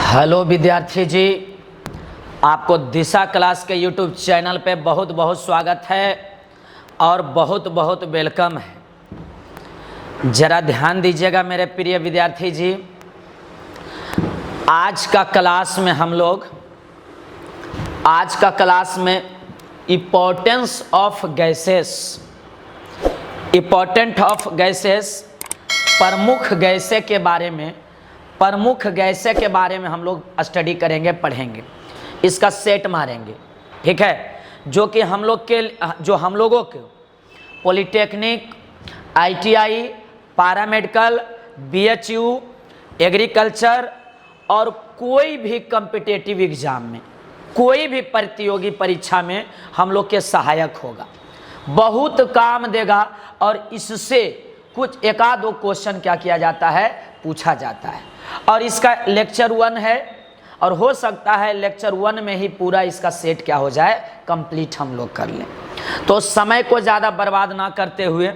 Hello विद्यार्थी जी, आपको दिशा class के यूट्यूब चैनल पे बहुत बहुत स्वागत है और बहुत बहुत वेलकम है। ज़रा ध्यान दीजिएगा मेरे प्रिय विद्यार्थी जी, आज का क्लास में इम्पोर्टेंस ऑफ गैसेस, प्रमुख गैसें के बारे में हम लोग स्टडी करेंगे, पढ़ेंगे, इसका सेट मारेंगे। ठीक है, जो हम लोगों के polytechnic, ITI, paramedical, BHU, agriculture और कोई भी कॉम्पिटिटिव एग्जाम में, कोई भी प्रतियोगी परीक्षा में हम लोग के सहायक होगा, बहुत काम देगा। और इससे कुछ एक आध दो क्वेश्चन क्या किया जाता है, पूछा जाता है। और इसका लेक्चर 1 है और हो सकता है लेक्चर 1 में ही पूरा इसका सेट क्या हो जाए, कंप्लीट हम लोग कर लें। तो समय को ज़्यादा बर्बाद ना करते हुए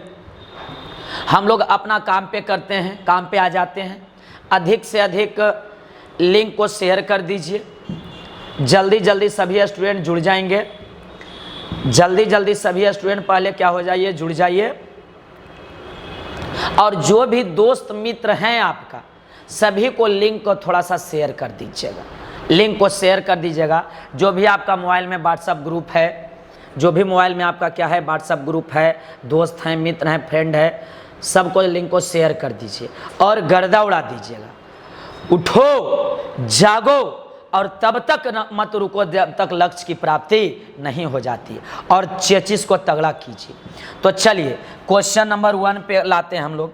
हम लोग अपना काम पे करते हैं, काम पे आ जाते हैं। अधिक से अधिक लिंक को शेयर कर दीजिए, जल्दी जल्दी सभी स्टूडेंट जुड़ जाएंगे, जल्दी सभी स्टूडेंट पहले क्या हो जाइए, जुड़ जाइए। और जो भी दोस्त मित्र हैं आपका, सभी को लिंक को थोड़ा सा शेयर कर दीजिएगा, लिंक को शेयर कर दीजिएगा। जो भी आपका मोबाइल में व्हाट्सएप ग्रुप है, जो भी मोबाइल में आपका क्या है व्हाट्सएप ग्रुप है, दोस्त हैं, मित्र हैं, फ्रेंड है, सबको लिंक को शेयर कर दीजिए और गर्दा उड़ा दीजिएगा। उठो, जागो और तब तक मत रुको जब तक लक्ष्य की प्राप्ति नहीं हो जाती, और चेचिस को तगड़ा कीजिए। तो चलिए क्वेश्चन नंबर 1 पे लाते हैं हम लोग।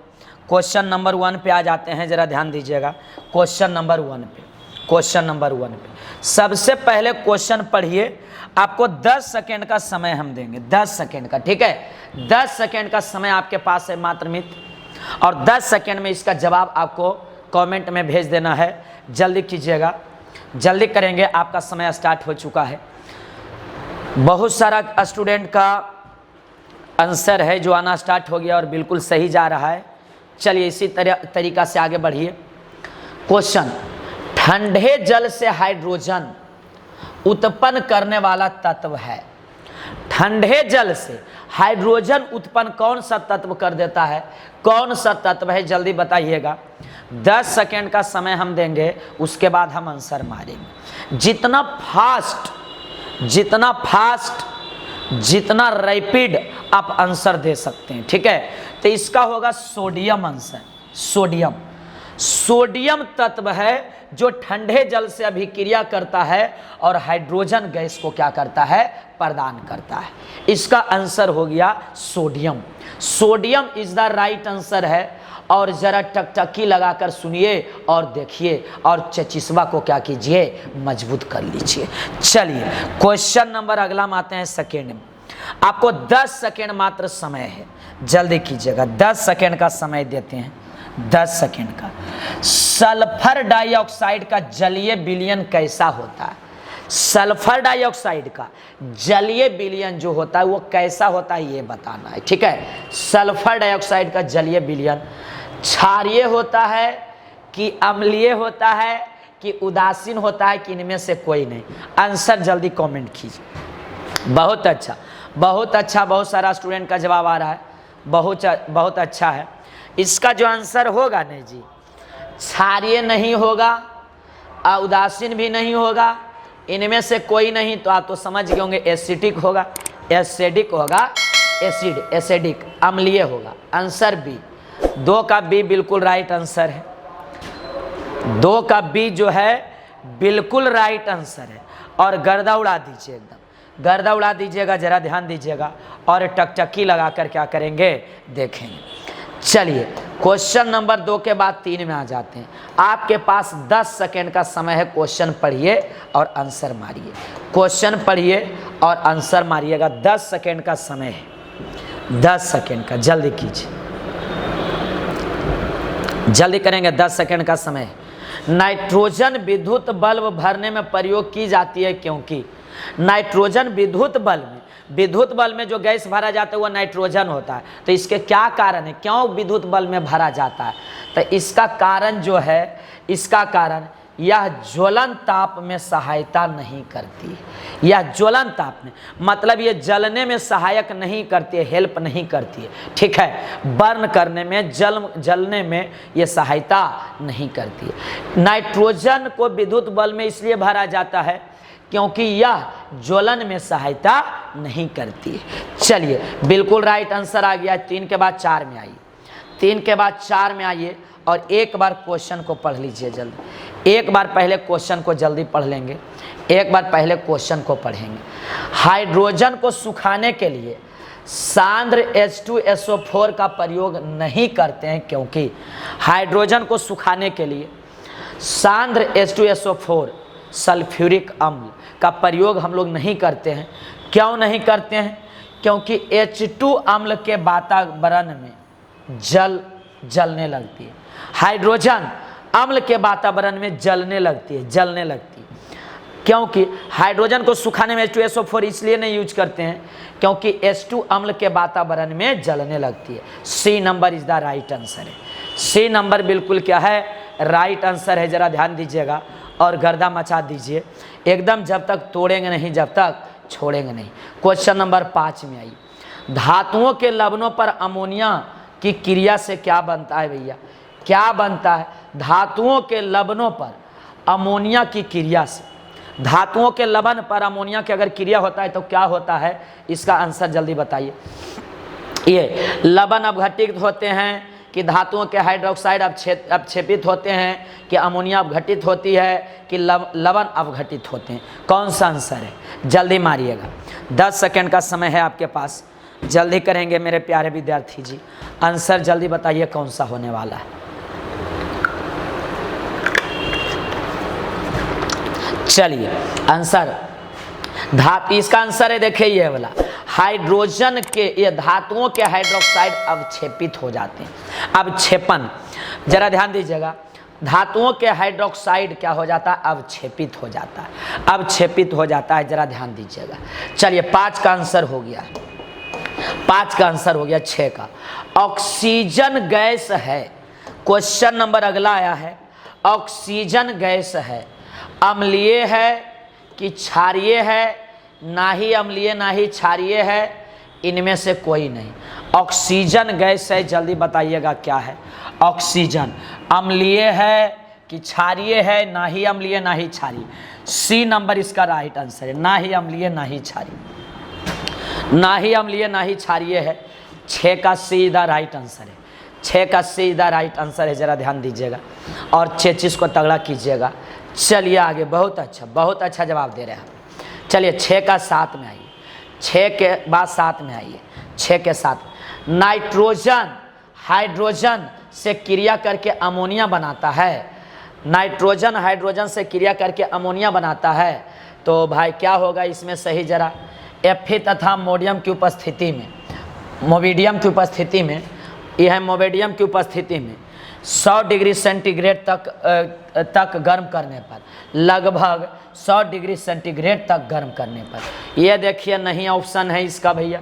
क्वेश्चन नंबर 1 पे आ जाते हैं, जरा ध्यान दीजिएगा। क्वेश्चन नंबर 1 पे सबसे पहले क्वेश्चन पढ़िए। आपको 10 सेकेंड का समय हम देंगे, 10 सेकेंड का, ठीक है। 10 सेकेंड का समय आपके पास है मात्र मित्र, और 10 सेकेंड में इसका जवाब आपको कमेंट में भेज देना है। जल्दी कीजिएगा, जल्दी करेंगे, आपका समय स्टार्ट हो चुका है। बहुत सारा स्टूडेंट का आंसर है जो आना स्टार्ट हो गया और बिल्कुल सही जा रहा है। चलिए इसी तरीका से आगे बढ़िए। क्वेश्चन, ठंडे जल से हाइड्रोजन उत्पन्न करने वाला तत्व है। ठंडे जल से हाइड्रोजन उत्पन्न कौन सा तत्व कर देता है, कौन सा तत्व है, जल्दी बताइएगा। 10 सेकेंड का समय हम देंगे, उसके बाद हम आंसर मारेंगे। जितना फास्ट, जितना रैपिड आप आंसर दे सकते हैं, ठीक है। तो इसका होगा सोडियम आंसर। सोडियम तत्व है जो ठंडे जल से अभिक्रिया करता है और हाइड्रोजन गैस को क्या करता है, प्रदान करता है। इसका आंसर हो गया sodium. Sodium is the right answer है। और जरा टकटकी लगाकर सुनिए और देखिए और चचिस्वा को क्या कीजिए, मजबूत कर लीजिए। चलिए क्वेश्चन नंबर अगला में आते हैं सेकेंड में। आपको 10 सेकेंड मात्र समय है, जल्दी कीजिएगा। 10 सेकेंड का समय देते हैं, 10 सेकेंड का। सल्फर डाइऑक्साइड का जलीय विलयन कैसा होता है? सल्फर डाइऑक्साइड का जलीय विलयन जो होता है वो कैसा होता है, ये बताना है, ठीक है। सल्फर डाइऑक्साइड का जलीय विलयन क्षारीय होता है कि अम्लीय होता है कि उदासीन होता है कि इनमें से कोई नहीं? आंसर जल्दी कमेंट कीजिए। बहुत अच्छा, बहुत अच्छा, बहुत सारा स्टूडेंट का जवाब आ रहा है, बहुत अच्छा है। इसका जो आंसर होगा नहीं जी, क्षारीय नहीं होगा, उदासीन भी नहीं होगा, इनमें से कोई नहीं, तो आप तो समझ गए होंगे एसिडिक होगा, एसिडिक, अम्लीय होगा। आंसर बी, 2 का बी बिल्कुल राइट आंसर है। 2 का बी जो है बिल्कुल राइट आंसर है। और गर्दा उड़ा दीजिए, एकदम गर्दा उड़ा दीजिएगा, जरा ध्यान दीजिएगा और टकटकी लगाकर क्या करेंगे, देखेंगे। चलिए क्वेश्चन नंबर 2 के बाद 3 में आ जाते हैं। आपके पास 10 सेकेंड का समय है, क्वेश्चन पढ़िए और आंसर मारिए। क्वेश्चन पढ़िए और आंसर मारिएगा, 10 सेकेंड का समय है, 10 सेकेंड का, जल्दी कीजिए, जल्दी करेंगे। 10 सेकेंड का समय है। नाइट्रोजन विद्युत बल्ब भरने में प्रयोग की जाती है, क्योंकि नाइट्रोजन विद्युत बल्ब में जो गैस भरा जाता है वो नाइट्रोजन होता है। तो इसके क्या कारण है, क्यों विद्युत बल्ब में भरा जाता है? तो इसका कारण जो है, इसका कारण यह ज्वलन ताप में सहायता नहीं करती है। यह ज्वलन ताप में मतलब ये जलने में सहायक नहीं करती है, हेल्प नहीं करती है, ठीक है। बर्न करने में, जलने में ये सहायता नहीं करती है। नाइट्रोजन को विद्युत बल्ब में इसलिए भरा जाता है क्योंकि यह ज्वलन में सहायता नहीं करती है। चलिए बिल्कुल राइट आंसर आ गया। 3 के बाद 4 में आइए, 3 के बाद 4 में आइए और एक बार क्वेश्चन को पढ़ लीजिए जल्दी। एक बार पहले क्वेश्चन को जल्दी पढ़ लेंगे, एक बार पहले क्वेश्चन को पढ़ेंगे। हाइड्रोजन को सुखाने के लिए सांद्र H2SO4 का प्रयोग नहीं करते हैं क्योंकि हाइड्रोजन को सुखाने के लिए सांद्र H2SO4 सल्फ्यूरिक अम्ल का प्रयोग हम लोग नहीं करते हैं। क्यों नहीं करते हैं? क्योंकि H2 अम्ल के वातावरण में जलने लगती है। हाइड्रोजन अम्ल के वातावरण में जलने लगती है, क्योंकि हाइड्रोजन को सुखाने में H2SO4 इसलिए नहीं यूज करते हैं क्योंकि H2 अम्ल के वातावरण में जलने लगती है। C number is the right answer है। सी नंबर बिल्कुल क्या है? राइट आंसर है। जरा ध्यान दीजिएगा और गर्दा मचा दीजिए एकदम, जब तक तोड़ेंगे नहीं, जब तक छोड़ेंगे नहीं। क्वेश्चन नंबर 5 में आइए। धातुओं के लवणों पर अमोनिया की क्रिया से क्या बनता है भैया? क्या बनता है? धातुओं के लवणों पर अमोनिया की क्रिया से, धातुओं के लवण पर अमोनिया की अगर क्रिया होता है तो क्या होता है? इसका आंसर जल्दी बताइए। ये लवण अपघटित होते हैं कि धातुओं के हाइड्रोक्साइड अपक्षेपित होते हैं कि अमोनिया अपघटित होती है कि लवण अपघटित होते हैं? कौन सा आंसर है? जल्दी मारिएगा, 10 सेकंड का समय है आपके पास, जल्दी करेंगे मेरे प्यारे विद्यार्थी जी। आंसर जल्दी बताइए कौन सा होने वाला है। चलिए आंसर इसका आंसर है, देखिए ये वाला। हाइड्रोजन के, ये धातुओं के हाइड्रोक्साइड अवक्षेपित हो जाते हैं। अवक्षेपण, जरा ध्यान दीजिएगा, धातुओं के हाइड्रोक्साइड क्या हो जाता है? अवक्षेपित हो जाता है, अवक्षेपित हो जाता है। जरा ध्यान दीजिएगा। चलिए 5 का आंसर हो गया, 5 का आंसर हो गया। 6 का ऑक्सीजन गैस है। क्वेश्चन नंबर अगला आया है, ऑक्सीजन गैस है, अम्लीय है कि क्षारीय है? ना ही अम्लीय ना ही क्षारीय है, इनमें से कोई नहीं। ऑक्सीजन गैस है, जल्दी बताइएगा क्या है? ऑक्सीजन अम्लीय है कि क्षारीय है? ना ही अम्लीय ना ही क्षारीय। सी नंबर इसका राइट आंसर है, ना ही अम्लीय ना ही क्षारीय, ना ही अम्लीय ना ही क्षारीय है। 6 का सी द राइट आंसर है, 6 का सी द राइट आंसर है। जरा ध्यान दीजिएगा और 6 को तगड़ा कीजिएगा। चलिए आगे, बहुत अच्छा जवाब दे रहे हैं। चलिए 6 का 7 में आइए, 6 के बाद 7 में आइए। 6 के 7, नाइट्रोजन हाइड्रोजन से क्रिया करके अमोनिया बनाता है। नाइट्रोजन हाइड्रोजन से क्रिया करके अमोनिया बनाता है, तो भाई क्या होगा इसमें सही? जरा Fe तथा मोडियम की उपस्थिति में, मोबिडियम की उपस्थिति में, यह मोबिडियम की उपस्थिति में 100 डिग्री सेंटीग्रेड तक गर्म करने पर, लगभग 100 डिग्री सेंटीग्रेड तक गर्म करने पर, यह देखिए नहीं ऑप्शन है इसका भैया।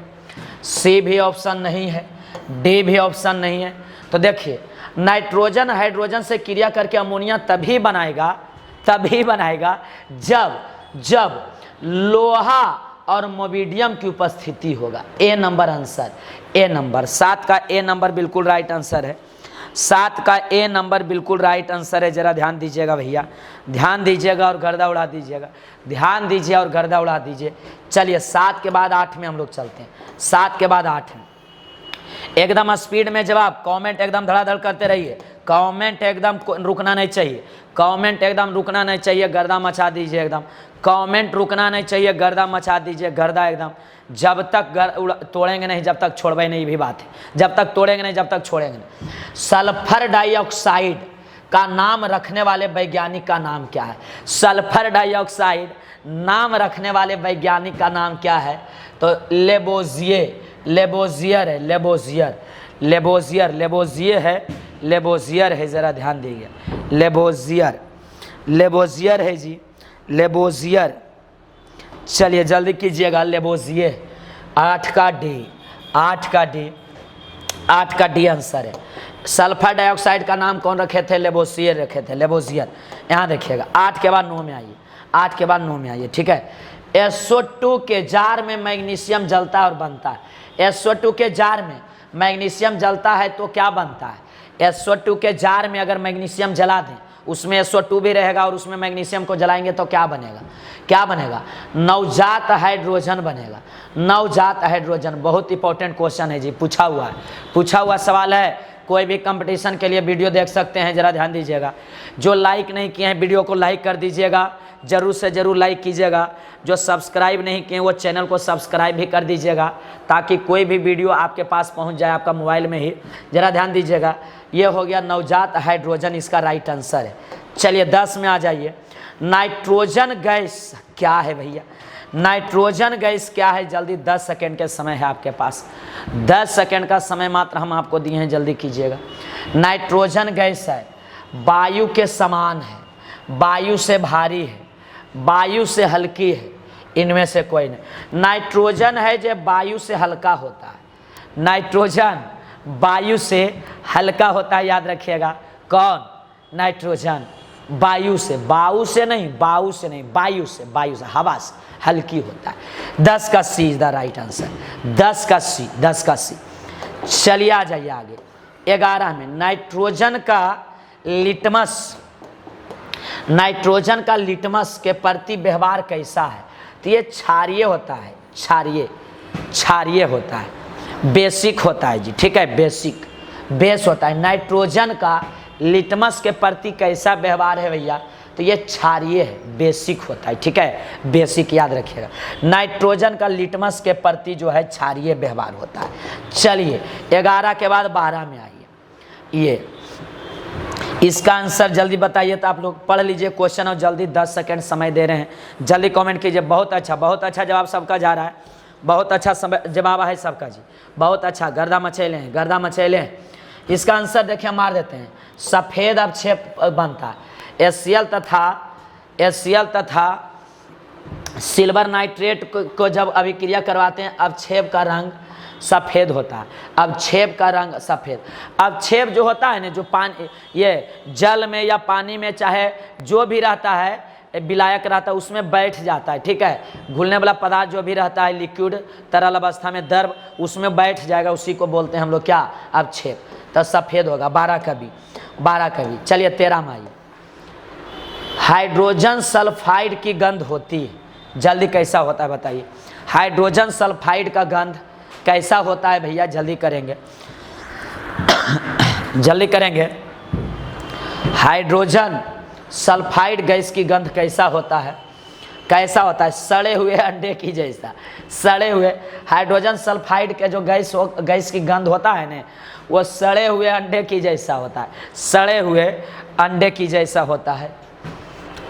सी भी ऑप्शन नहीं है, डी भी ऑप्शन नहीं है। तो देखिए नाइट्रोजन हाइड्रोजन से क्रिया करके अमोनिया तभी बनाएगा जब लोहा और मोबिडियम की उपस्थिति होगा। ए नंबर आंसर, ए नंबर 7 का ए नंबर बिल्कुल राइट आंसर है। 7 का ए नंबर बिल्कुल राइट आंसर है। जरा ध्यान दीजिएगा भैया, ध्यान दीजिएगा और गर्दा उड़ा दीजिएगा, ध्यान दीजिए और गर्दा उड़ा दीजिए। चलिए 7 के बाद 8 में हम लोग चलते हैं। 7 के बाद 8 में एकदम स्पीड में जवाब, कमेंट एकदम धड़ाधड़ करते रहिए, कमेंट एकदम रुकना नहीं चाहिए, कमेंट एकदम रुकना नहीं चाहिए, गर्दा मचा दीजिए एकदम, कमेंट रुकना नहीं चाहिए, गर्दा मचा दीजिए, गर्दा एकदम, जब तक तोड़ेंगे नहीं जब तक छोड़वाई नहीं, भी बात है, जब तक तोड़ेंगे नहीं जब तक छोड़ेंगे नहीं। सल्फर डाइऑक्साइड का नाम रखने वाले वैज्ञानिक का नाम क्या है? सल्फर डाइऑक्साइड नाम रखने वाले वैज्ञानिक का नाम क्या है? तो लेबोजियर है, लेबोजियर है। ज़रा ध्यान दीजिए, लेबोजियर है जी, लेबोजियर। चलिए जल्दी कीजिएगा, लेबोजियर। 8 का डी आंसर है। सल्फर डाइऑक्साइड का नाम कौन रखे थे? लेवोसियर रखे थे, लेवोसियर। यहाँ देखिएगा 8 के बाद 9 में आइए, 8 के बाद 9 में आइए, ठीक है। SO2 के जार में मैग्नीशियम जलता है और बनता है। SO2 के जार में मैग्नीशियम जलता है तो क्या बनता है? SO2 के जार में अगर मैग्नीशियम जला दें, उसमें SO2 भी रहेगा और उसमें मैग्नीशियम को जलाएंगे तो क्या बनेगा? क्या बनेगा? नवजात हाइड्रोजन बनेगा, नवजात हाइड्रोजन। बहुत इंपॉर्टेंट क्वेश्चन है जी, पूछा हुआ सवाल है। कोई भी कंपटीशन के लिए वीडियो देख सकते हैं, जरा ध्यान दीजिएगा। जो लाइक नहीं किए हैं वीडियो को लाइक कर दीजिएगा, जरूर से जरूर लाइक कीजिएगा। जो सब्सक्राइब नहीं किए वो चैनल को सब्सक्राइब भी कर दीजिएगा, ताकि कोई भी वीडियो आपके पास पहुंच जाए आपका मोबाइल में ही। जरा ध्यान दीजिएगा, ये हो गया नवजात हाइड्रोजन, इसका राइट आंसर है। चलिए 10 में आ जाइए। नाइट्रोजन गैस क्या है भैया? नाइट्रोजन गैस क्या है? जल्दी 10 सेकेंड के समय है आपके पास, 10 सेकेंड का समय मात्र हम आपको दिए हैं, जल्दी कीजिएगा। नाइट्रोजन गैस है, वायु के समान है, वायु से भारी है, वायु से हल्की है, इनमें से कोई नहीं। नाइट्रोजन है जो वायु से हल्का होता है, नाइट्रोजन वायु से हल्का होता है, याद रखिएगा। कौन? नाइट्रोजन वायु से, वायु से नहीं, वायु से नहीं, वायु से, वायु से, हवा से हल्की होता है। 10 का सी इज द राइट आंसर, 10 का सी, 10 का सी। चलिए आ जाइए आगे। 11 में नाइट्रोजन का लिटमस, नाइट्रोजन का लिटमस के प्रति व्यवहार कैसा है? तो ये क्षारीय होता है, क्षारीय, क्षारीय होता है, बेसिक होता है जी, ठीक है, बेसिक, बेस होता है। नाइट्रोजन का लिटमस के प्रति कैसा व्यवहार है भैया? तो ये क्षारीय है, बेसिक होता है, ठीक है, बेसिक याद रखिएगा। नाइट्रोजन का लिटमस के प्रति जो है क्षारीय व्यवहार होता है। चलिए 11 के बाद 12 में आइए। ये इसका आंसर जल्दी बताइए, तो आप लोग पढ़ लीजिए क्वेश्चन और जल्दी 10 सेकंड समय दे रहे हैं, जल्दी कमेंट कीजिए। बहुत अच्छा जवाब सबका जा रहा है, बहुत अच्छा जवाब है सबका जी, बहुत अच्छा। गर्दा मचेले हैं, गर्दा मचेले हैं। इसका आंसर देखिए, मार देते हैं। सफ़ेद अवक्षेप बनता है, HCl तथा सिल्वर नाइट्रेट को जब अभिक्रिया करवाते हैं, अवक्षेप का रंग सफ़ेद होता है, अवक्षेप का रंग सफ़ेद। अवक्षेप जो होता है ना, जो पानी, ये जल में या पानी में चाहे जो भी रहता है, विलायक रहता है, उसमें बैठ जाता है, ठीक है। घुलने वाला पदार्थ जो भी रहता है, लिक्विड तरल अवस्था में, द्रव, उसमें बैठ जाएगा, उसी को बोलते हैं हम लोग क्या? अवक्षेप। तो सफ़ेद होगा। 12 का भी। चलिए 13 में आइए। हाइड्रोजन सल्फाइड की गंध होती है, जल्दी कैसा होता है बताइए? हाइड्रोजन सल्फाइड का गंध कैसा होता है भैया? जल्दी करेंगे, जल्दी करेंगे। हाइड्रोजन सल्फाइड गैस की गंध कैसा होता है? कैसा होता है? सड़े हुए अंडे की जैसा, सड़े हुए। हाइड्रोजन सल्फाइड के जो गैस की गंध होता है ना, वो सड़े हुए अंडे की जैसा होता है, सड़े हुए अंडे की जैसा होता है।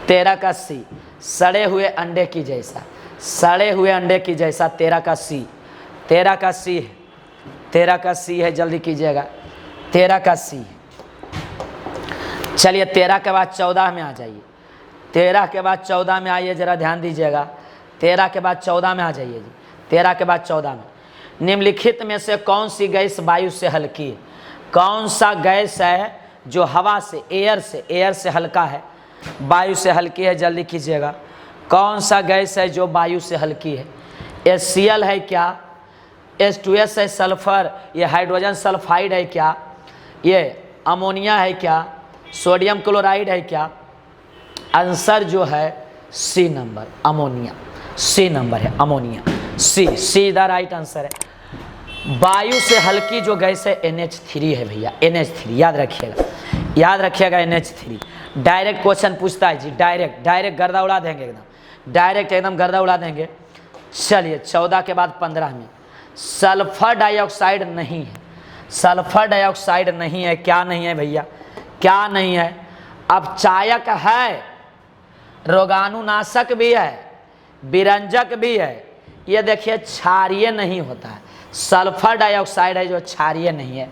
13 का सी, सड़े हुए अंडे की जैसा, सड़े हुए अंडे की जैसा। 13 का सी, 13 का सी है, 13 का सी है, जल्दी कीजिएगा। 13 का सी। चलिए 13 के बाद 14 में आ जाइए। 13 के बाद 14 में आइए, जरा ध्यान दीजिएगा। 13 के बाद 14 में आ जाइए जी। 13 के बाद 14 में, निम्नलिखित में से कौन सी गैस वायु से हल्की है? कौन सा गैस है जो हवा से, एयर से हल्का है, वायु से हल्की है? जल्दी कीजिएगा। कौन सा गैस है जो वायु से हल्की है? HCl है क्या? H2S है, सल्फर, ये हाइड्रोजन सल्फाइड है क्या? ये अमोनिया है क्या? सोडियम क्लोराइड है क्या? आंसर जो है C number, ammonia. C number है, ammonia. C the right answer है। वायु से हल्की जो गैस है NH3 है भैया, NH3 याद रखिएगा, याद रखिएगा NH3। डायरेक्ट क्वेश्चन पूछता है जी, डायरेक्ट गर्दा उड़ा देंगे, एकदम डायरेक्ट, एकदम गर्दा उड़ा देंगे। चलिए 14 के बाद 15 में, सल्फर डाइऑक्साइड नहीं है, सल्फर डाइऑक्साइड नहीं है। क्या नहीं है भैया? क्या नहीं है? अपचायक है, रोगाणुनाशक भी है, विरंजक भी है। ये देखिए क्षारीय नहीं होता है, सल्फर डाइऑक्साइड है जो क्षारीय नहीं है।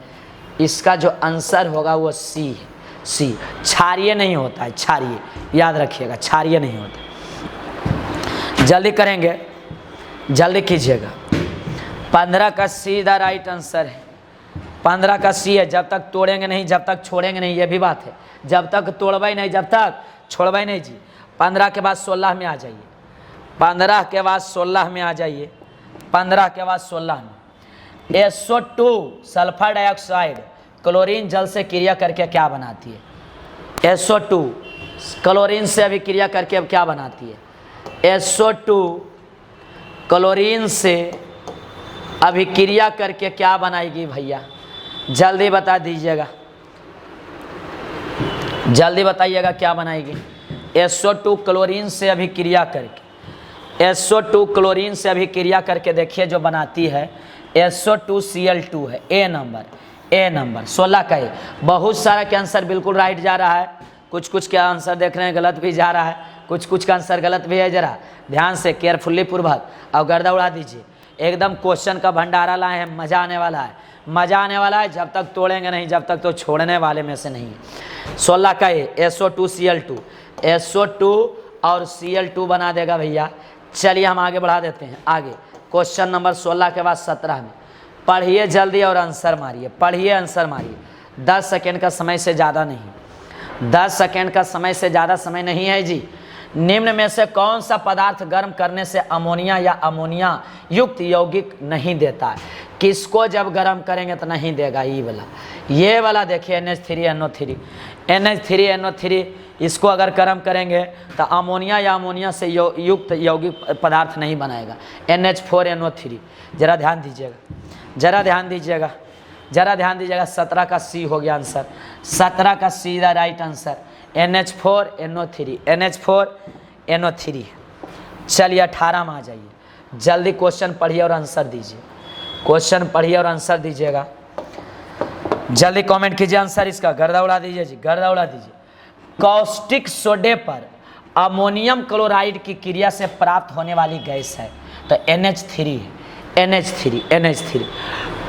इसका जो आंसर होगा वो सी है, सी। क्षारीय नहीं होता है, क्षारीय याद रखिएगा, क्षारीय नहीं होता। जल्दी करेंगे, जल्दी कीजिएगा। 15 का सीधा राइट आंसर है। 15 का सी है, जब तक तोड़ेंगे नहीं जब तक छोड़ेंगे नहीं, ये भी बात है, जब तक तोड़वाई नहीं जब तक छोड़वाई नहीं जी। 15 के बाद 16 में आ जाइए, 15 के बाद 16 में आ जाइए, 15 के बाद 16 में SO2 सल्फर डाइऑक्साइड क्लोरीन जल से क्रिया करके क्या बनाती है? SO2 क्लोरीन से अभिक्रिया करके अब क्या बनाती है? SO2 क्लोरीन से अभिक्रिया करके क्या बनाएगी भैया? जल्दी बता दीजिएगा, जल्दी बताइएगा क्या बनाएगी? SO2 क्लोरीन से अभिक्रिया करके, SO2 क्लोरीन से अभिक्रिया करके देखिए जो बनाती है SO2Cl2 है। ए नंबर 16 का है। बहुत सारा के आंसर बिल्कुल राइट जा रहा है, कुछ कुछ के आंसर देख रहे हैं गलत भी जा रहा है, कुछ कुछ का आंसर गलत भी है। जरा ध्यान से केयरफुल्ली पूर्वक और गर्दा उड़ा दीजिए। एकदम क्वेश्चन का भंडारा लाए हैं, मज़ा आने वाला है, मज़ा आने वाला है। जब तक तोड़ेंगे नहीं जब तक तो छोड़ने वाले में से नहीं है। 16 का ये SO2Cl2, SO2 और Cl2 बना देगा भैया। चलिए हम आगे बढ़ा देते हैं। आगे क्वेश्चन नंबर 16 के बाद 17 में पढ़िए जल्दी और आंसर मारिए, पढ़िए आंसर मारिए। 10 सेकेंड का समय से ज़्यादा नहीं, 10 सेकेंड का समय से ज़्यादा समय नहीं है जी। निम्न में से कौन सा पदार्थ गर्म करने से अमोनिया या अमोनिया युक्त यौगिक नहीं देता है? किसको जब गर्म करेंगे तो नहीं देगा? ये वाला देखिए NH3NO3, NH3NO3 इसको अगर गर्म करेंगे तो अमोनिया या अमोनिया से युक्त यौगिक पदार्थ नहीं बनाएगा। NH4NO3 जरा ध्यान दीजिएगा, जरा ध्यान दीजिएगा, जरा ध्यान दीजिएगा। 17 का सी हो गया आंसर, 17 का सी the right answer. NH4NO3, NH4NO3। चलिए 18 में आ जाइए, जल्दी क्वेश्चन पढ़िए और आंसर दीजिए, क्वेश्चन पढ़िए और आंसर दीजिएगा। जल्दी कमेंट कीजिए आंसर इसका, गर्दा उड़ा दीजिए जी, गर्दा उड़ा दीजिए। कॉस्टिक सोडे पर अमोनियम क्लोराइड की क्रिया से प्राप्त होने वाली गैस है तो NH3 है, NH3।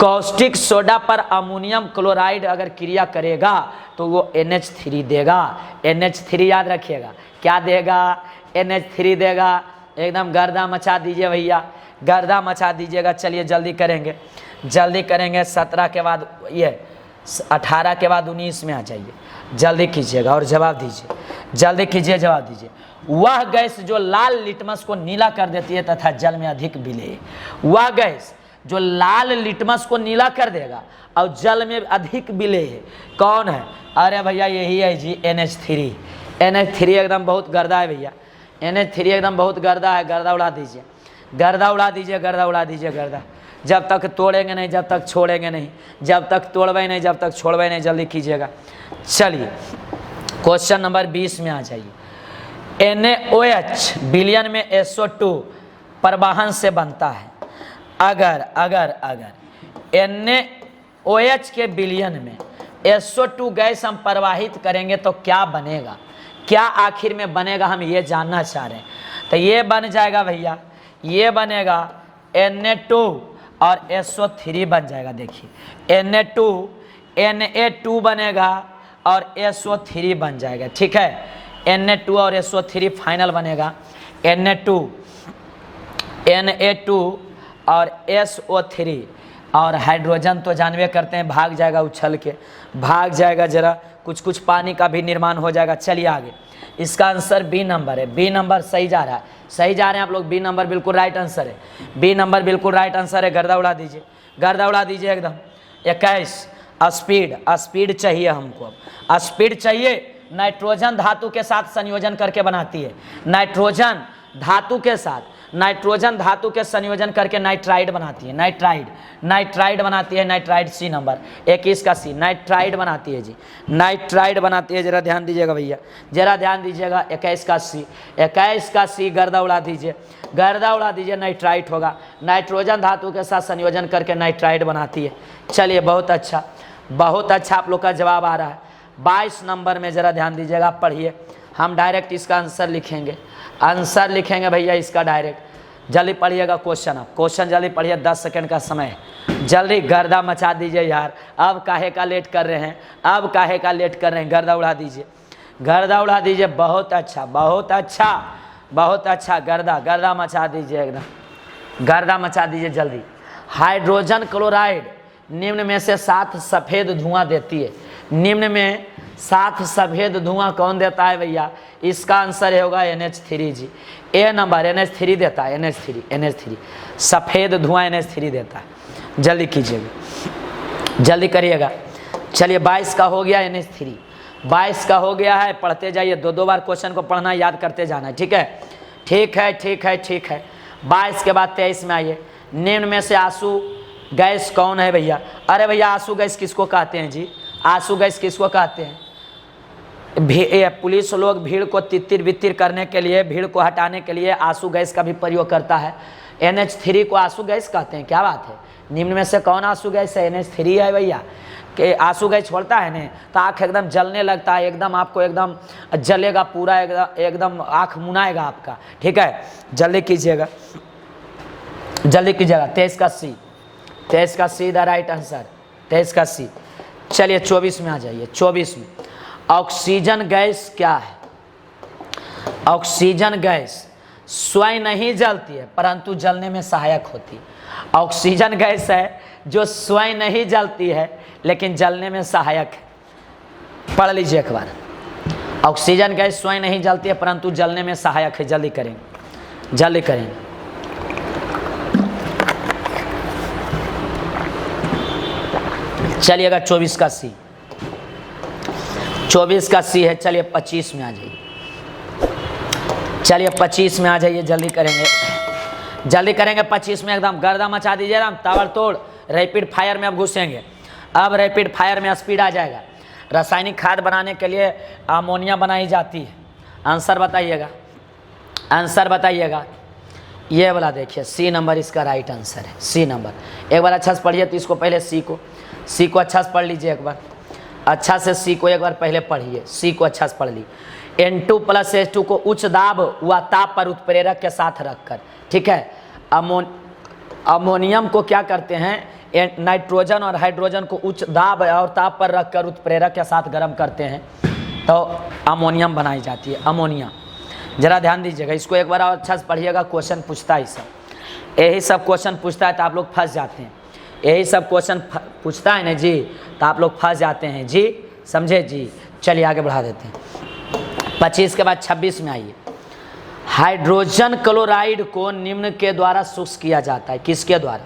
कॉस्टिक सोडा पर अमोनियम क्लोराइड अगर क्रिया करेगा तो वो NH3 देगा। NH3 याद रखिएगा, क्या देगा? NH3 देगा। एकदम गर्दा मचा दीजिए भैया, गर्दा मचा दीजिएगा। चलिए जल्दी करेंगे, जल्दी करेंगे। 17 के बाद ये 18 के बाद 19 में आ जाइए, जल्दी कीजिएगा और जवाब दीजिए, जल्दी कीजिए जवाब दीजिए। वह गैस जो लाल लिटमस को नीला कर देती है तथा जल में अधिक विलेय, वह गैस जो लाल लिटमस को नीला कर देगा और जल में अधिक विलेय है, कौन है? अरे भैया यही है जी, NH3। NH3 एकदम बहुत गर्दा है भैया, NH3 एकदम बहुत गर्दा है। गर्दा उड़ा दीजिए, गर्दा उड़ा दीजिए, गर्दा उड़ा दीजिए, गर्दा। जब तक तोड़ेंगे नहीं जब तक छोड़ेंगे नहीं, जब तक तोड़वे नहीं जब तक छोड़वे नहीं, जल्दी कीजिएगा। चलिए क्वेश्चन नंबर 20 में आ जाइए। NaOH विलयन में SO2 परिवहन से बनता है। अगर NaOH के विलयन में SO2 गैस हम प्रवाहित करेंगे तो क्या बनेगा? क्या आखिर में बनेगा, हम ये जानना चाह रहे हैं। तो ये बन जाएगा भैया, ये बनेगा Na2 और SO3 बन जाएगा। देखिए Na2 बनेगा और SO3 बन जाएगा, ठीक है। Na2 और SO3 फाइनल बनेगा। Na2 और SO3 और हाइड्रोजन तो जानवे करते हैं भाग जाएगा, उछल के भाग जाएगा, जरा कुछ कुछ पानी का भी निर्माण हो जाएगा। चलिए आगे, इसका आंसर बी नंबर है। बी नंबर सही जा रहा है, सही जा रहे हैं आप लोग। बी नंबर बिल्कुल राइट आंसर है, बी नंबर बिल्कुल राइट आंसर है। गर्दा उड़ा दीजिए, गर्दा उड़ा दीजिए एकदम। 21 स्पीड चाहिए हमको, स्पीड चाहिए। नाइट्रोजन धातु के साथ संयोजन करके बनाती है, नाइट्रोजन धातु के साथ, नाइट्रोजन धातु के संयोजन करके नाइट्राइड बनाती है, नाइट्राइड बनाती है, नाइट्राइड। सी नंबर 21 का सी, नाइट्राइड बनाती है जी, नाइट्राइड बनाती है। जरा ध्यान दीजिएगा भैया, जरा ध्यान दीजिएगा। 21 का सी, 21 का सी गर्दा उड़ा दीजिए, गर्दा उड़ा दीजिए। नाइट्राइड होगा, नाइट्रोजन धातु के साथ संयोजन करके नाइट्राइड बनाती है। चलिए बहुत अच्छा, बहुत अच्छा आप लोग का जवाब आ रहा है। 22 नंबर में जरा ध्यान दीजिएगा, पढ़िए। हम डायरेक्ट इसका आंसर लिखेंगे, आंसर लिखेंगे भैया इसका डायरेक्ट। जल्दी पढ़िएगा क्वेश्चन, आप क्वेश्चन जल्दी पढ़िए, 10 सेकंड का समय है। जल्दी गर्दा मचा दीजिए यार, अब काहे का लेट कर रहे हैं, अब काहे का लेट कर रहे हैं। गर्दा उड़ा दीजिए, गर्दा उड़ा दीजिए। बहुत अच्छा, बहुत अच्छा, बहुत अच्छा। गर्दा गर्दा मचा दीजिए एकदम, गर्दा मचा दीजिए जल्दी। हाइड्रोजन क्लोराइड निम्न में से 7 सफ़ेद धुआं देती है। निम्न में 7 सफ़ेद धुआं कौन देता है भैया? इसका आंसर होगा NH3 जी। ए नंबर NH3 देता है, NH3 सफ़ेद धुआं NH3 देता है। जल्दी कीजिएगा, जल्दी करिएगा। चलिए 22 का हो गया NH3, 22 का हो गया है। पढ़ते जाइए, 2 बार क्वेश्चन को पढ़ना, याद करते जाना, ठीक है? ठीक है, ठीक है, ठीक है। 22 के बाद 23 में आइए। निम्न में से आंसू गैस कौन है भैया? अरे भैया आंसू गैस किसको कहते हैं जी? आंसू गैस किसको कहते हैं? पुलिस लोग भीड़ को तितिर बितिर करने के लिए, भीड़ को हटाने के लिए आंसू गैस का भी प्रयोग करता है। NH3 को आंसू गैस कहते हैं। क्या बात है? निम्न में से कौन आंसू गैस है? NH3 है भैया। कि आंसू गैस छोड़ता है ना तो आँख एकदम जलने लगता है, एकदम आपको एकदम जलेगा पूरा, एकदम आँख मुनाएगा आपका, ठीक है? जल्दी कीजिएगा, जल्दी कीजिएगा। 23 का C, 23 का C द राइट आंसर, 23 का C। चलिए 24 में आ जाइए। 24 में ऑक्सीजन गैस क्या है? ऑक्सीजन गैस स्वयं नहीं जलती है परंतु जलने में सहायक होती है। ऑक्सीजन गैस है जो स्वयं नहीं जलती है लेकिन जलने में सहायक है। पढ़ लीजिए एक बार। ऑक्सीजन गैस स्वयं नहीं जलती है परंतु जलने में सहायक है। जल्दी करेंगे, जल्दी करेंगे। चलिएगा 24 का C, 24 का C है। चलिए 25 में आ जाइए, चलिए 25 में आ जाइए। जल्दी करेंगे, जल्दी करेंगे। 25 में एकदम गर्दा मचा दीजिए, हम ताबड़तोड़ रैपिड फायर में अब घुसेंगे। अब रैपिड फायर में स्पीड आ जाएगा। रासायनिक खाद बनाने के लिए अमोनिया बनाई जाती है। आंसर बताइएगा, आंसर बताइएगा। ये वाला देखिए C नंबर इसका राइट आंसर है। C नंबर एक बार अच्छा से पढ़िए तो इसको पहले C को अच्छा से पढ़ लीजिए। एक बार अच्छा से C को एक बार पहले पढ़िए। C को अच्छा से पढ़ लीजिए। N2+H2 को उच्च दाब व ताप पर उत्प्रेरक के साथ रखकर, ठीक है, अमोनियम को क्या करते हैं? नाइट्रोजन और हाइड्रोजन को उच्च दाब और ताप पर रखकर उत्प्रेरक के साथ गर्म करते हैं तो अमोनियम बनाई जाती है। अमोनिया, जरा ध्यान दीजिएगा। इसको एक बार और अच्छा से पढ़िएगा। क्वेश्चन पूछता है सब, यही सब क्वेश्चन पूछता है तो आप लोग फंस जाते हैं। यही सब क्वेश्चन पूछता है ना जी तो आप लोग फंस जाते हैं जी, समझे जी? चलिए आगे बढ़ा देते हैं। 25 के बाद 26 में आइए। हाइड्रोजन क्लोराइड को निम्न के द्वारा शुष्क किया जाता है। किसके द्वारा?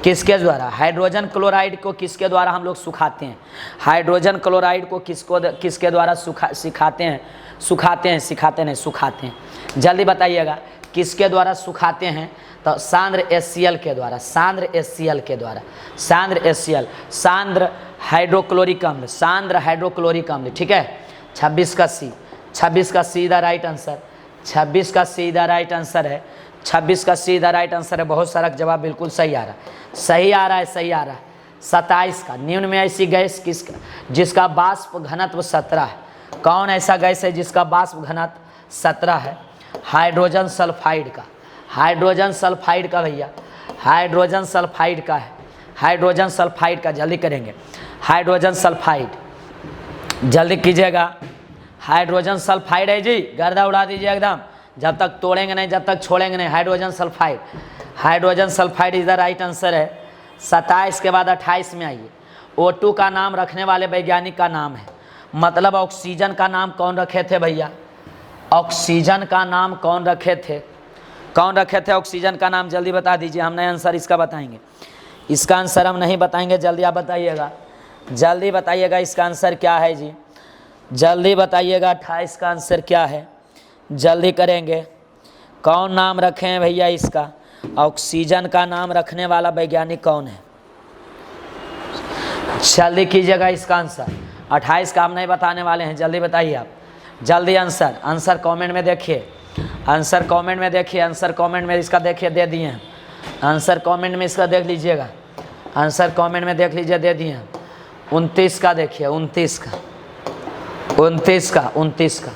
किसके द्वारा? हाइड्रोजन क्लोराइड को किसके द्वारा हम लोग सुखाते हैं? हाइड्रोजन क्लोराइड को किसके द्वारा सिखाते हैं? सिखाते हैं। जल्दी बताइएगा किसके द्वारा सुखाते हैं? तो सांद्र HCl के द्वारा, सांद्र HCl के द्वारा, सांद्र HCl, सांद्र हाइड्रोक्लोरिक अम्ल, सांद्र हाइड्रोक्लोरिक अम्ल, ठीक है? 26 का C, 26 का C द राइट आंसर, 26 का C द राइट आंसर है। 26 का C द राइट आंसर है। बहुत सारा जवाब बिल्कुल सही आ रहा है, सही आ रहा है, सही आ रहा है। 27 का निम्न में ऐसी गैस जिसका वाष्प घनत्व 17 है? कौन ऐसा गैस है जिसका वाष्प घनत्व 17 है? हाइड्रोजन सल्फाइड का, हाइड्रोजन सल्फाइड का भैया, हाइड्रोजन सल्फाइड का है, हाइड्रोजन सल्फाइड का। जल्दी करेंगे। हाइड्रोजन सल्फाइड, जल्दी कीजिएगा। हाइड्रोजन सल्फाइड है जी, गर्दा उड़ा दीजिए एकदम, जब तक तोड़ेंगे नहीं, जब तक छोड़ेंगे नहीं। Hydrogen sulphide, hydrogen sulphide is the right answer है। 27 के बाद 28 में आइए। O2 का नाम रखने वाले वैज्ञानिक का नाम है, मतलब ऑक्सीजन का नाम कौन रखे थे भैया? ऑक्सीजन का नाम कौन रखे थे? कौन रखे थे ऑक्सीजन का नाम? जल्दी बता दीजिए, हम नहीं आंसर इसका बताएंगे। इसका आंसर हम नहीं बताएंगे, जल्दी आप बताइएगा, जल्दी बताइएगा इसका आंसर क्या है जी, जल्दी बताइएगा। 28 का आंसर क्या है? जल्दी करेंगे। कौन नाम रखे हैं भैया इसका? ऑक्सीजन का नाम रखने वाला वैज्ञानिक कौन है? जल्दी कीजिएगा इसका आंसर। 28 का हम नहीं बताने वाले हैं, जल्दी बताइए आप, जल्दी आंसर। आंसर कमेंट में देखिए, आंसर कमेंट में देखिए, आंसर कमेंट में इसका देखिए, दे दिए हैं। आंसर कमेंट में इसका देख लीजिएगा, आंसर कमेंट में देख लीजिए, दे दिए हैं। 29 का देखिए, 29 का, 29 का, 29 का,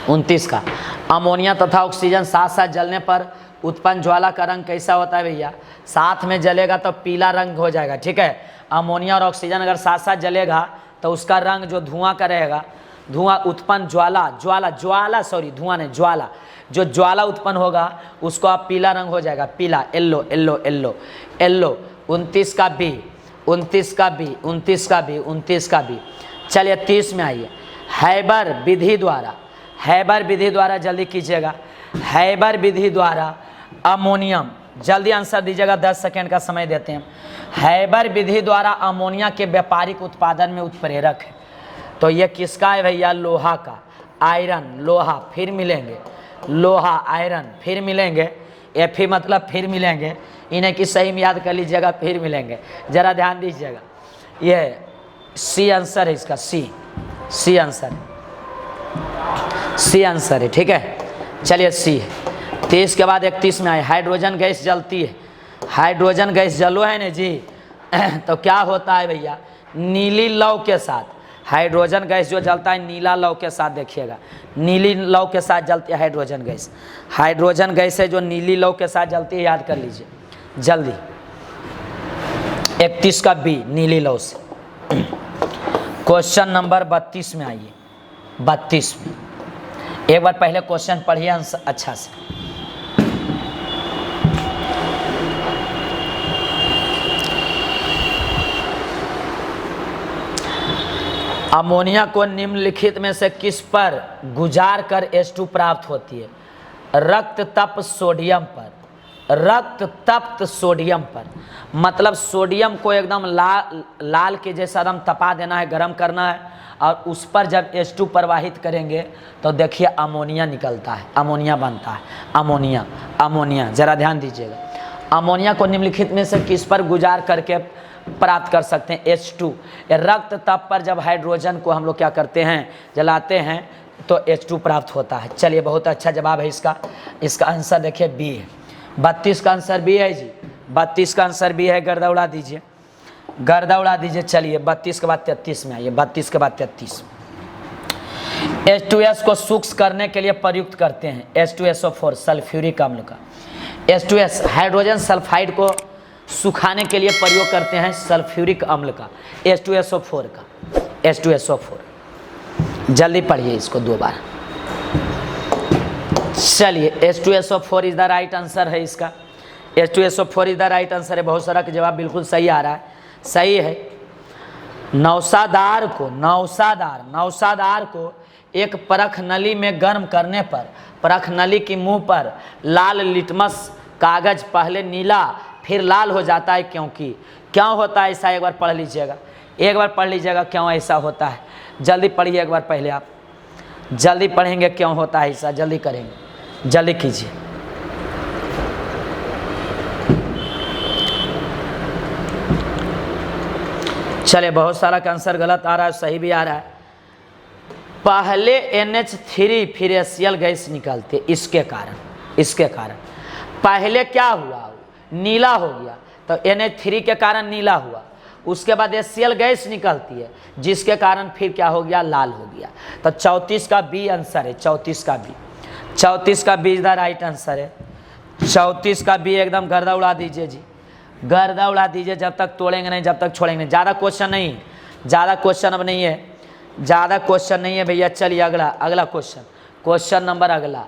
29 का। अमोनिया तथा ऑक्सीजन साथ साथ जलने पर उत्पन्न ज्वाला का रंग कैसा होता है भैया? साथ में जलेगा तो पीला रंग हो जाएगा, ठीक है? अमोनिया और ऑक्सीजन अगर साथ साथ जलेगा तो उसका रंग जो धुआं का रहेगा, धुआं उत्पन्न धुआं नहीं, ज्वाला, जो ज्वाला उत्पन्न होगा उसको आप पीला रंग हो जाएगा, पीला, येल्लो येल्लो येल्लो येल्लो। 29 का B, 29 का बी, 29 का बी, 29 का बी। चलिए 30 में आइए। हैबर विधि द्वारा, हैबर विधि द्वारा जल्दी कीजिएगा। हैबर विधि द्वारा अमोनियम, जल्दी आंसर दीजिएगा, 10 सेकेंड का समय देते हैं। हैबर विधि द्वारा अमोनिया के व्यापारिक उत्पादन में उत्प्रेरक है। तो ये किसका है भैया? लोहा का। आयरन, लोहा, फिर मिलेंगे, लोहा आयरन, फिर मिलेंगे, एफी मतलब फिर मिलेंगे। इन्हें की सही में याद कर लीजिएगा, फिर मिलेंगे। जरा ध्यान दीजिएगा, ये सी आंसर है इसका, सी आंसर है, सी आंसर है, ठीक है। चलिए सी है। 30 के बाद 31 में आए। हाइड्रोजन गैस जलती है, हाइड्रोजन गैस जलो है ना जी तो क्या होता है भैया? नीली लौ के साथ, हाइड्रोजन गैस जो जलता है नीला लौ के साथ, देखिएगा नीली लौ के साथ जलती है हाइड्रोजन गैस। हाइड्रोजन गैस है जो नीली लौ के साथ जलती है, याद कर लीजिए जल्दी। 31 का बी, नीली लौ से। क्वेश्चन नंबर 32 में आइए। 32 में एक बार पहले क्वेश्चन पढ़िए अच्छा से। अमोनिया को निम्नलिखित में से किस पर गुजार कर H2 प्राप्त होती है? रक्त तप्त सोडियम पर, रक्त तप्त सोडियम पर, मतलब सोडियम को एकदम लाल के जैसा एकदम तपा देना है, गर्म करना है, और उस पर जब H2 प्रवाहित करेंगे तो देखिए अमोनिया निकलता है, अमोनिया बनता है। अमोनिया, अमोनिया, जरा ध्यान दीजिएगा। अमोनिया को निम्नलिखित में से किस पर गुजार करके प्राप्त कर सकते हैं? H2। रक्त तप पर जब हाइड्रोजन को हम लोग क्या करते हैं, जलाते हैं, तो H2 प्राप्त होता है। चलिए बहुत अच्छा जवाब है इसका। इसका आंसर देखिए बी है। 32 का आंसर बी है जी, 32 का आंसर बी है। गर्दा उड़ा दीजिए, गर्दा उड़ा दीजिए। चलिए 32 के बाद 33 में आइए। 32 के बाद 33। H2S को सूक्ष्म करने के लिए प्रयुक्त करते हैं H2SO4 सल्फ्यूरिक अम्ल का। H2S हाइड्रोजन सल्फाइड को सुखाने के लिए प्रयोग करते हैं सल्फ्यूरिक अम्ल का, H2SO4 का, H2SO4। जल्दी पढ़िए इसको 2 बार। चलिए H2SO4 is the right answer है इसका। H2SO4 is the right answer है। बहुत सारा का जवाब बिल्कुल सही आ रहा है, सही है। नौसादार को एक परख नली में गर्म करने पर परख नली की मुंह पर लाल लिटमस कागज पहले नीला फिर लाल हो जाता है, क्योंकि क्यों होता है ऐसा? एक बार पढ़ लीजिएगा, एक बार पढ़ लीजिएगा क्यों ऐसा होता है। जल्दी पढ़िए एक बार पहले, आप जल्दी पढ़ेंगे क्यों होता है ऐसा, जल्दी करेंगे, जल्दी कीजिए। चलिए बहुत सारा का आंसर गलत आ रहा है, सही भी आ रहा है। पहले NH3 फिर HCl गैस निकलते, इसके कारण पहले क्या हुआ? नीला हो गया, तो NH3 के कारण नीला हुआ। उसके बाद HCl गैस निकलती है, जिसके कारण फिर क्या हो गया? लाल हो गया। तो 34 का बी आंसर है, 34 का बी, 34 का B is the right answer है। 34 का बी एकदम गर्दा उड़ा दीजिए जी, गर्दा उड़ा दीजिए। जब तक तोड़ेंगे नहीं, जब तक छोड़ेंगे नहीं। ज़्यादा क्वेश्चन नहीं, ज़्यादा क्वेश्चन अब नहीं है, ज़्यादा क्वेश्चन नहीं है भैया। चलिए अगला क्वेश्चन, क्वेश्चन नंबर अगला।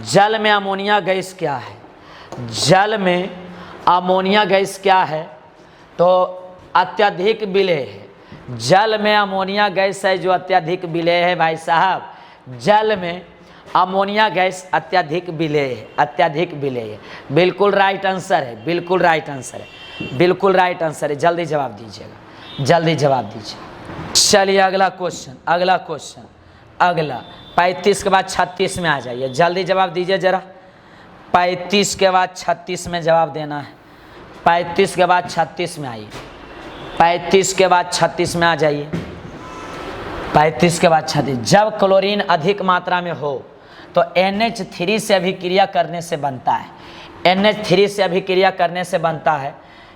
जल में अमोनिया गैस क्या है? जल में अमोनिया गैस क्या है? तो अत्यधिक विलेय है। जल में अमोनिया गैस है जो अत्यधिक विलेय है भाई साहब। जल में अमोनिया गैस अत्यधिक विलेय है, अत्यधिक विलेय है। बिल्कुल राइट आंसर है, बिल्कुल राइट आंसर है, बिल्कुल राइट आंसर है। जल्दी जवाब दीजिएगा, जल्दी जवाब दीजिए। चलिए अगला क्वेश्चन, अगला क्वेश्चन, अगला 35 के बाद 36 में आ जाइए। जल्दी जवाब दीजिए जरा। 35 के बाद 36 में जवाब देना है। 35 के बाद 36 में आइए। 35 के बाद 36 में आ जाइए। 35 के बाद 36। जब क्लोरीन अधिक मात्रा में हो तो NH3 से अभिक्रिया करने से बनता है, NH3 से अभिक्रिया करने से बनता है।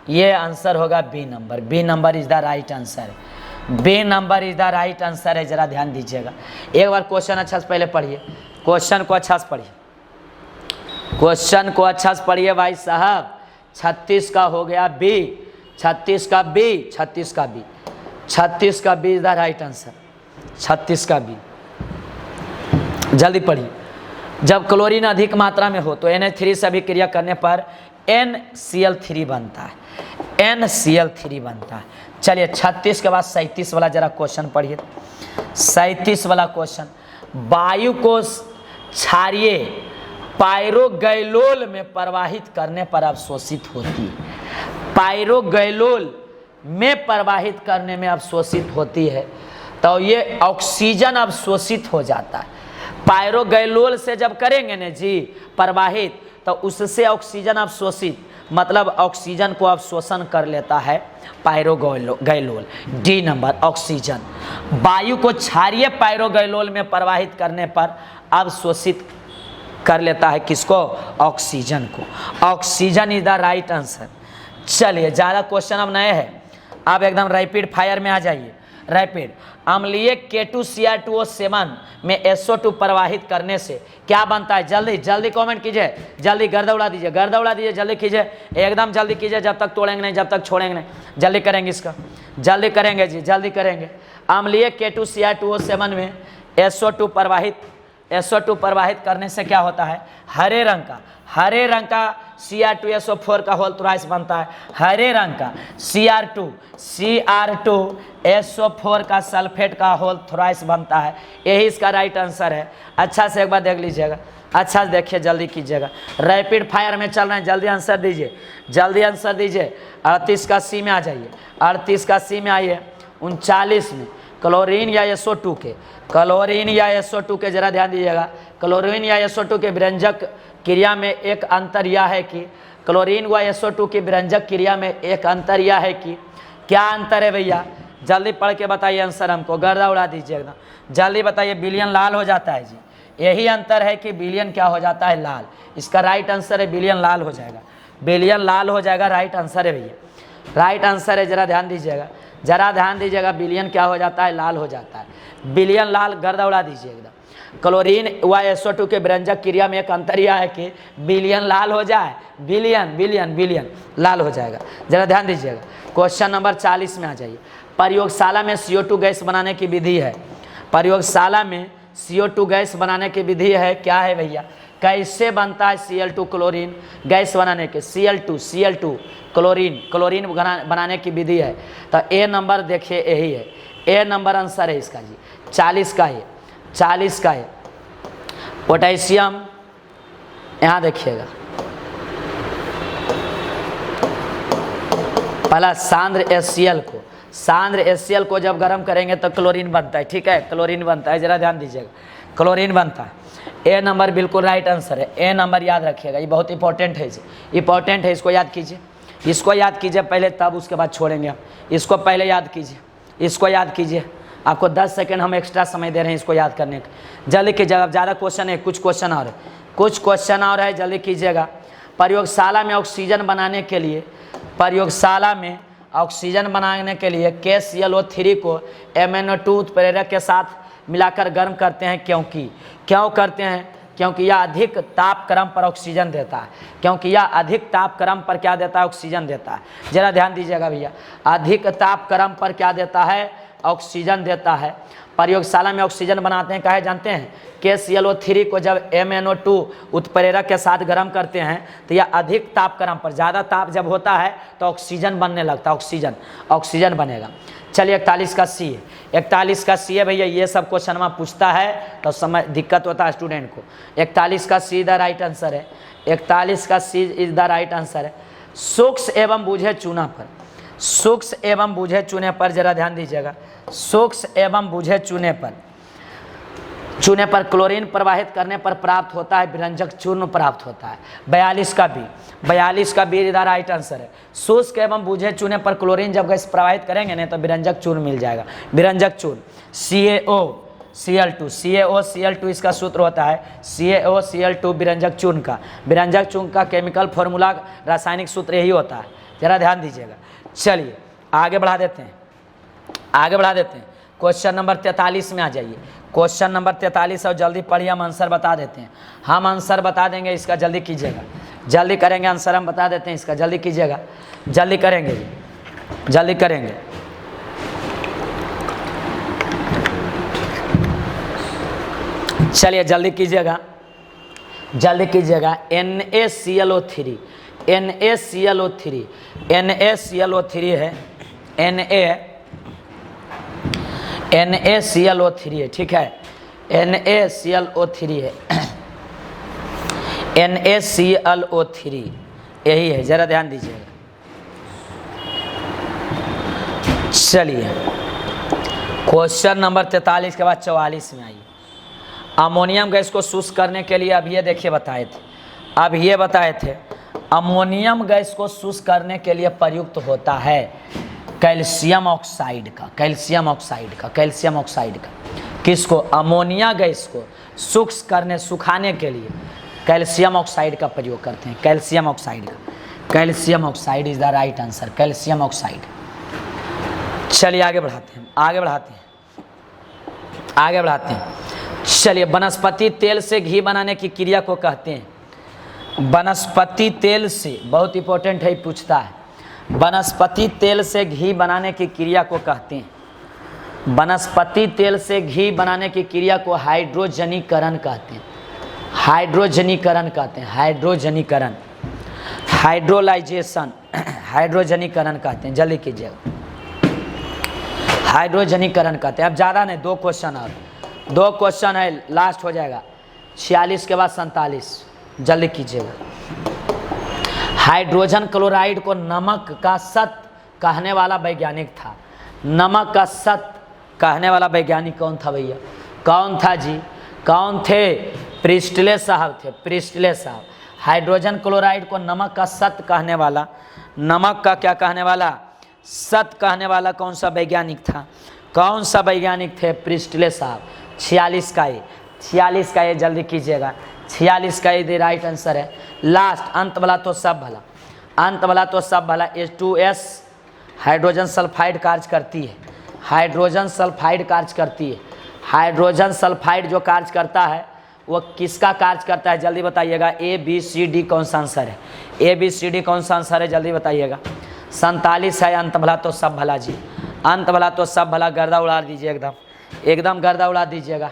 ये आंसर होगा B number, B number is the right answer, B number is the right answer है। जरा ध्यान दीजिएगा, एक बार क्वेश्चन अच्छा से पहले पढ़िए, क्वेश्चन को अच्छा से पढ़िए, क्वेश्चन को अच्छा से पढ़िए भाई साहब। 36 का हो गया बी, 36 का बी, 36 का बी, 36 का B is the right answer, 36 का बी। जल्दी पढ़िए। जब क्लोरीन अधिक मात्रा में हो तो NH3 से अभिक्रिया करने पर NCl3 बनता है, NCl3 बनता है। चलिए 36 के बाद 37 वाला जरा क्वेश्चन पढ़िए। 37 वाला क्वेश्चन, वायु को क्षारीय पायरोगैलोल में प्रवाहित करने पर अवशोषित होती है। पायरोगैलोल में प्रवाहित करने में अवशोषित होती है, तो ये ऑक्सीजन अवशोषित हो जाता है। पायरोगैलोल से जब करेंगे ना जी प्रवाहित, तो उससे ऑक्सीजन अवशोषित, मतलब ऑक्सीजन को अवशोषण कर लेता है पायरोगैलोल। D number oxygen. वायु को क्षारीय पायरोगैलोल में प्रवाहित करने पर अवशोषित कर लेता है किसको? ऑक्सीजन को। Oxygen is the right answer. चलिए ज़्यादा क्वेश्चन अब नए हैं, आप एकदम रैपिड फायर में आ जाइए। रैपिड, अम्लीय K2Cr2O7 में SO2 प्रवाहित करने से क्या बनता है? जल्दी जल्दी कमेंट कीजिए, जल्दी गर्दा उड़ा दीजिए, गर्दा उड़ा दीजिए, जल्दी कीजिए, एकदम जल्दी कीजिए, जब तक तोड़ेंगे नहीं, जब तक छोड़ेंगे नहीं। जल्दी करेंगे इसका, जल्दी करेंगे जी, जल्दी करेंगे। अम्लीय K2Cr2O7 में SO2 प्रवाहित करने से क्या होता है? हरे रंग का Cr2SO4 का होल थ्राइस बनता है। हरे रंग का Cr2SO4 का सल्फेट का होल थ्राइस बनता है। यही इसका राइट आंसर है। अच्छा से एक बार देख लीजिएगा, अच्छा से देखिए, जल्दी कीजिएगा। रैपिड फायर में चल रहे हैं, जल्दी आंसर दीजिए, जल्दी आंसर दीजिए। 38 का सी में आ जाइए, 38 का सी में आइए। 39 में क्लोरीन या SO2 के, क्लोरीन या SO2 के जरा ध्यान दीजिएगा। क्लोरीन या SO2 के विरंजक क्रिया में एक अंतर यह है कि क्लोरीन व SO2 की विरंजक क्रिया में एक अंतर यह है कि, क्या अंतर है भैया? जल्दी पढ़ के बताइए आंसर हमको, गर्दा उड़ा दीजिए एकदम, जल्दी बताइए। विलयन लाल हो जाता है जी, यही अंतर है कि विलयन क्या हो जाता है? लाल। इसका राइट आंसर है विलयन लाल हो जाएगा, विलयन लाल हो जाएगा, राइट आंसर है भैया, राइट आंसर है। जरा ध्यान दीजिएगा, जरा ध्यान दीजिएगा, विलयन क्या हो जाता है? लाल हो जाता है, विलयन लाल। गर्दा उड़ा दीजिए एकदम। क्लोरीन व SO2 के विरंजक क्रिया में एक अंतर यह है कि विलयन लाल हो जाए, विलयन लाल हो जाएगा। जरा ध्यान दीजिएगा। क्वेश्चन नंबर 40 में आ जाइए। प्रयोगशाला में CO2 गैस बनाने की विधि है, प्रयोगशाला में CO2 गैस बनाने की विधि है, क्या है भैया? कैसे बनता है Cl2 क्लोरीन गैस बनाने के? Cl2 क्लोरीन बनाने की विधि है। तो ए नंबर देखिए, यही है, ए नंबर आंसर है इसका जी। 40 का है, 40 का है। पोटेशियम, यहाँ देखिएगा, पहला सांद्र HCl को जब गर्म करेंगे तो क्लोरीन बनता है, ठीक है, क्लोरीन बनता है। जरा ध्यान दीजिएगा, क्लोरीन बनता है। ए नंबर बिल्कुल राइट आंसर है, ए नंबर याद रखिएगा, ये बहुत इंपॉर्टेंट है, इंपॉर्टेंट है, इसको याद कीजिए, इसको याद कीजिए पहले, तब उसके बाद छोड़ेंगे हम। इसको पहले याद कीजिए, इसको याद कीजिए। आपको 10 सेकंड हम एक्स्ट्रा समय दे रहे हैं इसको याद करने का। जल्दी कीजिएगा, अब ज़्यादा क्वेश्चन है, कुछ क्वेश्चन और है, कुछ क्वेश्चन और है, जल्दी कीजिएगा। प्रयोगशाला में ऑक्सीजन बनाने के लिए, प्रयोगशाला में ऑक्सीजन बनाने के लिए KClO3 को MnO2 उत्प्रेरक के साथ मिलाकर गर्म करते हैं, क्यों करते हैं? क्योंकि यह अधिक ताप क्रम पर ऑक्सीजन देता है, क्योंकि यह अधिक ताप क्रम पर क्या देता है? ऑक्सीजन देता है। जरा ध्यान दीजिएगा भैया, अधिक ताप क्रम पर क्या देता है? ऑक्सीजन देता है। प्रयोगशाला में ऑक्सीजन बनाते हैं, काहे जानते हैं? KClO3 को जब MnO2 उत्प्रेरक के साथ गर्म करते हैं तो यह अधिक ताप क्रम पर, ज़्यादा ताप जब होता है तो ऑक्सीजन बनने लगता है, ऑक्सीजन बनेगा। चलिए 41 का सी है, 41 का सी है भैया, ये सब क्वेश्चन में पूछता है तो समय दिक्कत होता है स्टूडेंट को। 41 का सी द राइट आंसर है, 41 का सी इज द राइट आंसर है। सूक्ष्म एवं बूझे चूना पर, सूक्ष्म एवं बूझे चूने पर जरा ध्यान दीजिएगा। सूक्ष्म एवं बूझे चूने पर क्लोरीन प्रवाहित करने पर प्राप्त होता है विरंजक चूर्ण प्राप्त होता है। 42 का बी इधर राइट आंसर है। शुष्क एवं बूझे चूने पर क्लोरीन जब गैस प्रवाहित करेंगे ना तो विरंजक चूर्ण मिल जाएगा, विरंजक चूर्ण। CaOCl2 इसका सूत्र होता है, CaOCl2 विरंजक चूर्ण का केमिकल फॉर्मूला, रासायनिक सूत्र यही होता है। जरा ध्यान दीजिएगा। चलिए आगे बढ़ा देते हैं, क्वेश्चन नंबर 43 में आ जाइए। क्वेश्चन नंबर 43 और जल्दी पढ़िए, हम आंसर बता देते हैं, हम आंसर बता देंगे इसका, जल्दी कीजिएगा, जल्दी करेंगे, आंसर हम बता देते हैं इसका, जल्दी कीजिएगा, जल्दी करेंगे, जल्दी करेंगे। चलिए जल्दी कीजिएगा, जल्दी कीजिएगा। NaClO3 NaClO3 NaClO3 है, NaClO3 है, ठीक है, NaClO3 है, NaClO3 यही है, जरा ध्यान दीजिएगा। चलिए क्वेश्चन नंबर 43 के बाद 44 में आइए। अमोनियम गैस को शुष्क करने के लिए अब ये देखिए बताए थे, अमोनियम गैस को शुष्क करने के लिए प्रयुक्त होता है कैल्शियम ऑक्साइड का, किसको? अमोनिया गैस को सुखाने के लिए कैल्शियम ऑक्साइड का प्रयोग करते हैं, calcium oxide is the right answer, calcium oxide. चलिए आगे बढ़ाते हैं। चलिए वनस्पति तेल से घी बनाने की क्रिया को कहते हैं, वनस्पति तेल से, बहुत इंपॉर्टेंट है, पूछता है, वनस्पति तेल से घी बनाने की क्रिया को कहते हैं, वनस्पति तेल से घी बनाने की क्रिया को हाइड्रोजनीकरण कहते हैं, हाइड्रोलाइजेशन कहते हैं, जल्दी कीजिएगा, हाइड्रोजनीकरण कहते हैं। अब ज़्यादा नहीं, 2 क्वेश्चन है, लास्ट हो जाएगा, 46 के बाद 47, जल्दी कीजिएगा। हाइड्रोजन क्लोराइड को नमक का सत कहने वाला वैज्ञानिक था, नमक का सत कहने वाला वैज्ञानिक कौन था भैया? कौन था जी? कौन थे? प्रिस्टले साहब थे, प्रिस्टले साहब। हाइड्रोजन क्लोराइड को नमक का सत कहने वाला, नमक का क्या कहने वाला? सत कहने वाला कौन सा वैज्ञानिक था? कौन सा वैज्ञानिक थे? प्रिस्टले साहब। 46 का ये जल्दी कीजिएगा, 46 का ये राइट आंसर है। लास्ट अंत वाला तो सब भला, H2S हाइड्रोजन सल्फाइड कार्य करती है, हाइड्रोजन सल्फाइड जो कार्य करता है वो किसका कार्य करता है? जल्दी बताइएगा। ABCD कौन सा आंसर है? ABCD कौन सा आंसर है? जल्दी बताइएगा। 47 है अंत भला तो सब भला जी, अंत भला तो सब भला, गर्दा उड़ा दीजिए, एकदम गर्दा उड़ा दीजिएगा।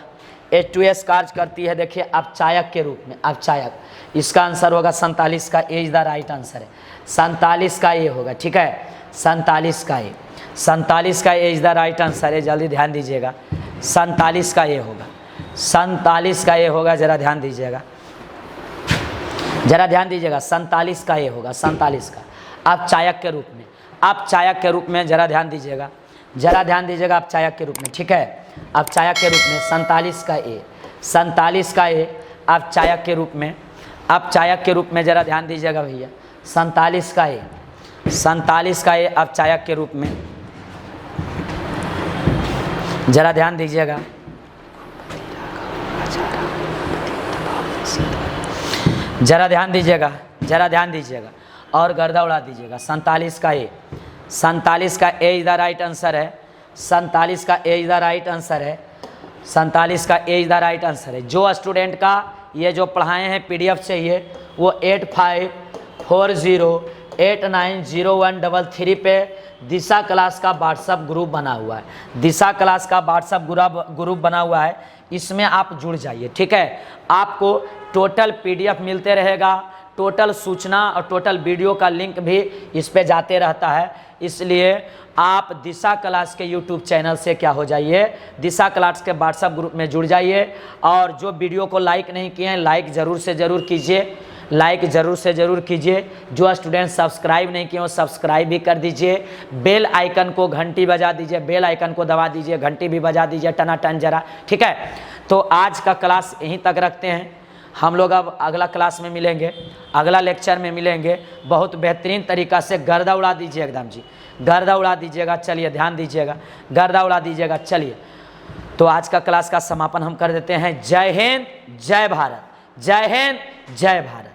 H2S कार्य करती है, देखिए अपचायक के रूप में, अपचायक। इसका आंसर होगा 47 का, ए इज द राइट आंसर है, 47 का ए होगा, ठीक है, 47 का ए इज द राइट आंसर है, जल्दी ध्यान दीजिएगा। 47 का ए होगा, 47 का ए होगा, जरा ध्यान दीजिएगा, 47 का ए होगा, 47 का, अपचायक के रूप में, जरा ध्यान दीजिएगा, अपचायक के रूप में, ठीक है, अपचायक के रूप में 47 का ए, अपचायक के रूप में, जरा ध्यान दीजिएगा भैया, 47 का ए, अपचायक के रूप में, जरा ध्यान दीजिएगा, जरा ध्यान दीजिएगा और गर्दा उड़ा दीजिएगा। 47 का ए इज द राइट आंसर है, 47 का ए इज द राइट आंसर है। जो स्टूडेंट का ये जो पढ़ाए हैं PDF चाहिए वो 8540890133 पे दिशा क्लास का व्हाट्सअप ग्रुप बना हुआ है, इसमें आप जुड़ जाइए, ठीक है। आपको टोटल PDF मिलते रहेगा, टोटल सूचना और टोटल वीडियो का लिंक भी इस पे जाते रहता है, इसलिए आप दिशा क्लास के YouTube चैनल से क्या हो जाइए, दिशा क्लास के व्हाट्सएप ग्रुप में जुड़ जाइए। और जो वीडियो को लाइक नहीं किए हैं, लाइक ज़रूर से ज़रूर कीजिए, जो स्टूडेंट सब्सक्राइब नहीं किए वो सब्सक्राइब भी कर दीजिए, बेल आइकन को घंटी बजा दीजिए, बेल आइकन को दबा दीजिए, घंटी भी बजा दीजिए टनाटन जरा, ठीक है। तो आज का क्लास यहीं तक रखते हैं, हम लोग अब अगला क्लास में मिलेंगे, अगला लेक्चर में मिलेंगे। बहुत बेहतरीन तरीक़ा से गर्दा उड़ा दीजिए, एकदम जी गर्दा उड़ा दीजिएगा। चलिए ध्यान दीजिएगा, गर्दा उड़ा दीजिएगा। चलिए तो आज का क्लास का समापन हम कर देते हैं। जय हिंद, जय भारत, जय हिंद, जय भारत।